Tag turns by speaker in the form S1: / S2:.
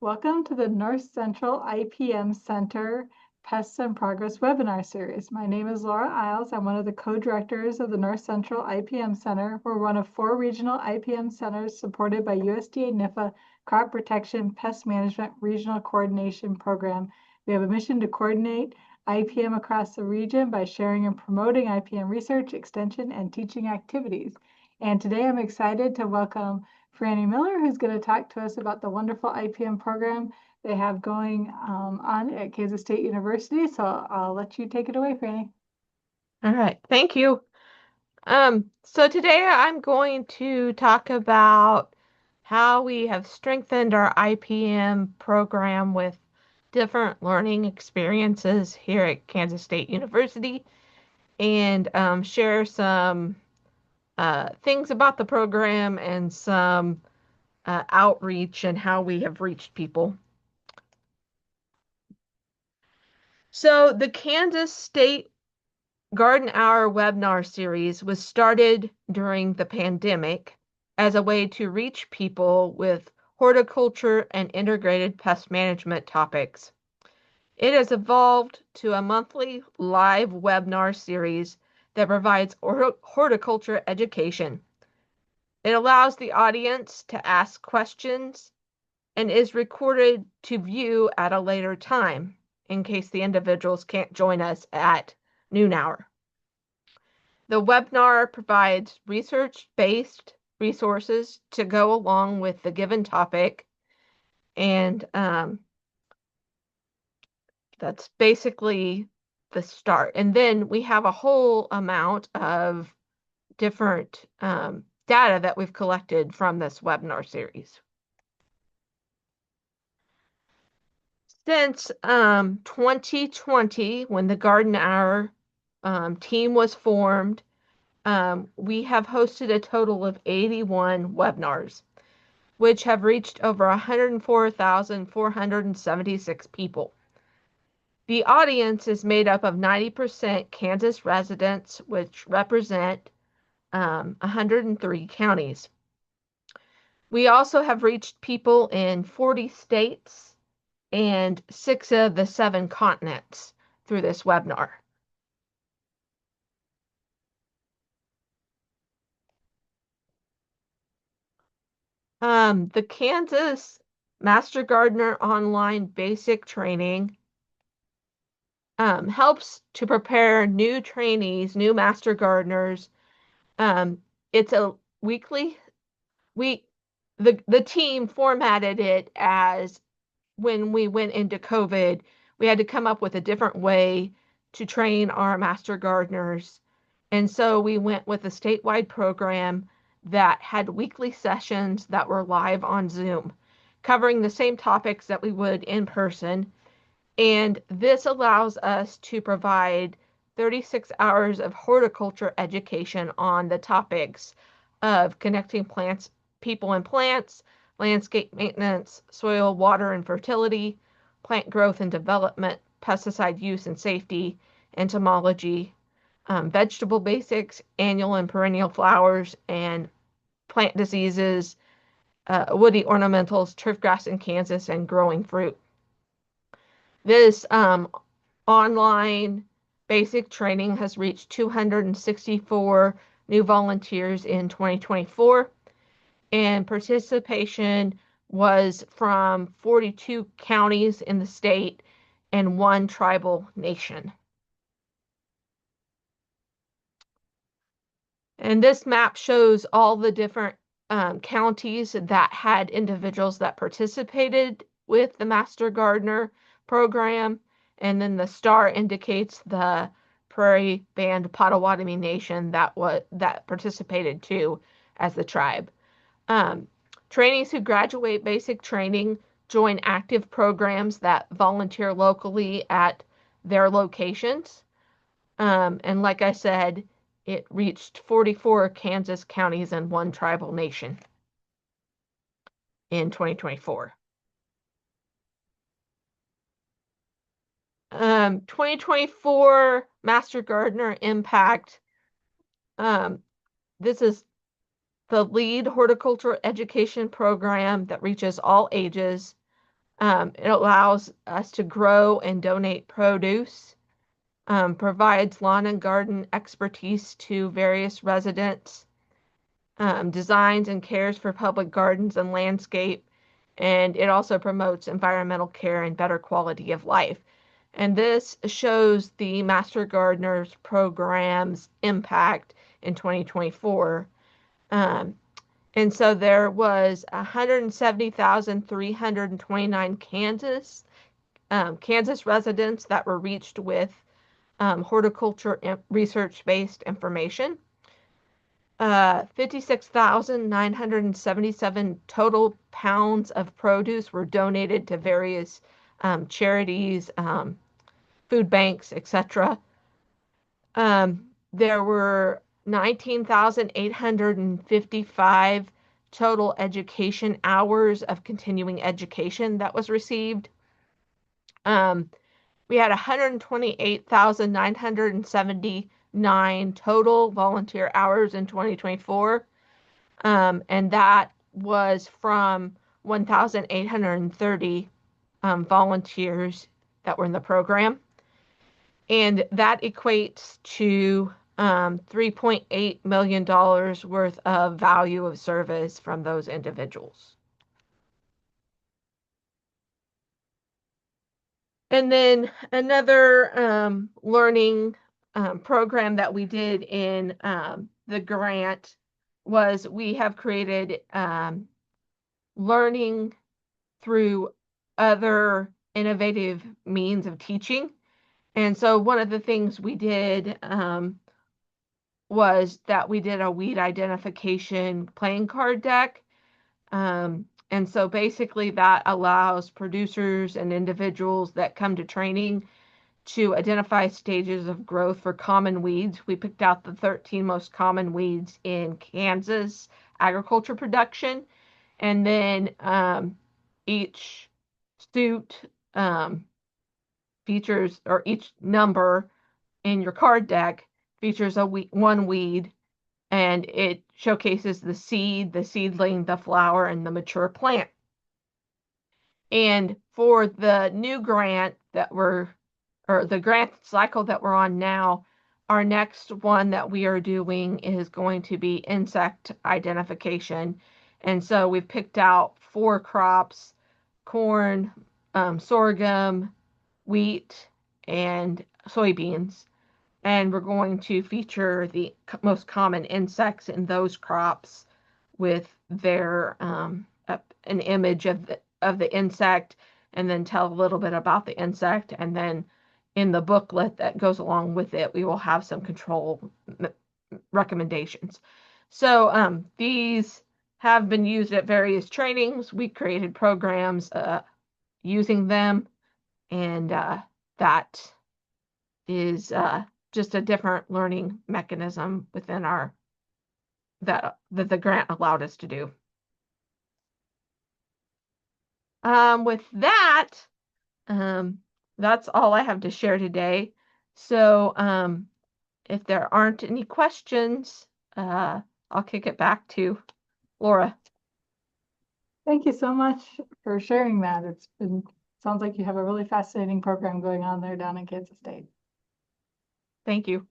S1: Welcome to the North Central IPM Center Pests and Progress webinar series. My name is Laura Isles. I'm one of the co-directors of the North Central IPM Center. We're one of 4 regional IPM centers supported by USDA NIFA Crop Protection Pest Management Regional Coordination Program. We have a mission to coordinate IPM across the region by sharing and promoting IPM research, extension, and teaching activities. And today I'm excited to welcome Frannie Miller, who's going to talk to us about the wonderful IPM program they have going on at Kansas State University. So I'll let you take it away, Frannie.
S2: All right, thank you. So today I'm going to talk about how we have strengthened our IPM program with different learning experiences here at Kansas State University and share some things about the program and some outreach and how we have reached people. So the Kansas State Garden Hour webinar series was started during the pandemic as a way to reach people with horticulture and integrated pest management topics. It has evolved to a monthly live webinar series that provides horticulture education. It allows the audience to ask questions and is recorded to view at a later time in case the individuals can't join us at noon hour. The webinar provides research-based resources to go along with the given topic, and that's basically the start. And then we have a whole amount of different data that we've collected from this webinar series. Since 2020, when the Garden Hour team was formed, we have hosted a total of 81 webinars, which have reached over 104,476 people. The audience is made up of 90% Kansas residents, which represent 103 counties. We also have reached people in 40 states and 6 of the 7 continents through this webinar. The Kansas Master Gardener Online Basic Training helps to prepare new trainees, new Master Gardeners. It's a weekly, the team formatted it as when we went into COVID, we had to come up with a different way to train our Master Gardeners. And so we went with a statewide program that had weekly sessions that were live on Zoom, covering the same topics that we would in person. And this allows us to provide 36 hours of horticulture education on the topics of connecting plants, people and plants, landscape maintenance, soil, water, and fertility, plant growth and development, pesticide use and safety, entomology, vegetable basics, annual and perennial flowers, and plant diseases, woody ornamentals, turfgrass in Kansas, and growing fruit. This online basic training has reached 264 new volunteers in 2024, and participation was from 42 counties in the state and 1 tribal nation. And this map shows all the different counties that had individuals that participated with the Master Gardener program. And then the star indicates the Prairie Band Potawatomi Nation that participated too as the tribe. Trainees who graduate basic training join active programs that volunteer locally at their locations. And like I said, it reached 44 Kansas counties and 1 tribal nation in 2024. 2024 Master Gardener Impact. This is the lead horticulture education program that reaches all ages. It allows us to grow and donate produce, provides lawn and garden expertise to various residents, designs and cares for public gardens and landscape, and it also promotes environmental care and better quality of life. And this shows the Master Gardeners program's impact in 2024. Um, and so there was 170,329 Kansas residents that were reached with horticulture research-based information. 56,977 total pounds of produce were donated to various charities, food banks, etc. There were 19,855 total education hours of continuing education that was received. We had 128,979 total volunteer hours in 2024. And that was from 1,830 volunteers that were in the program. And that equates to $3.8 million worth of value of service from those individuals. And then another learning program that we did in the grant was we have created learning through other innovative means of teaching. And so one of the things we did was that we did a weed identification playing card deck. And so basically that allows producers and individuals that come to training to identify stages of growth for common weeds. We picked out the 13 most common weeds in Kansas agriculture production. And then each suit features, or each number in your card deck features one weed, and it showcases the seed, the seedling, the flower, and the mature plant. And for the new grant or the grant cycle that we're on now, our next one that we are doing is going to be insect identification. And so we've picked out 4 crops: corn, sorghum, wheat, and soybeans. And we're going to feature the most common insects in those crops with their an image of the insect, and then tell a little bit about the insect. And then in the booklet that goes along with it, we will have some control recommendations. So these have been used at various trainings. We created programs using them, and that is just a different learning mechanism within our that the grant allowed us to do. With that, that's all I have to share today. So if there aren't any questions, I'll kick it back to Laura.
S1: Thank you so much for sharing that. Sounds like you have a really fascinating program going on there down in Kansas State.
S2: Thank you.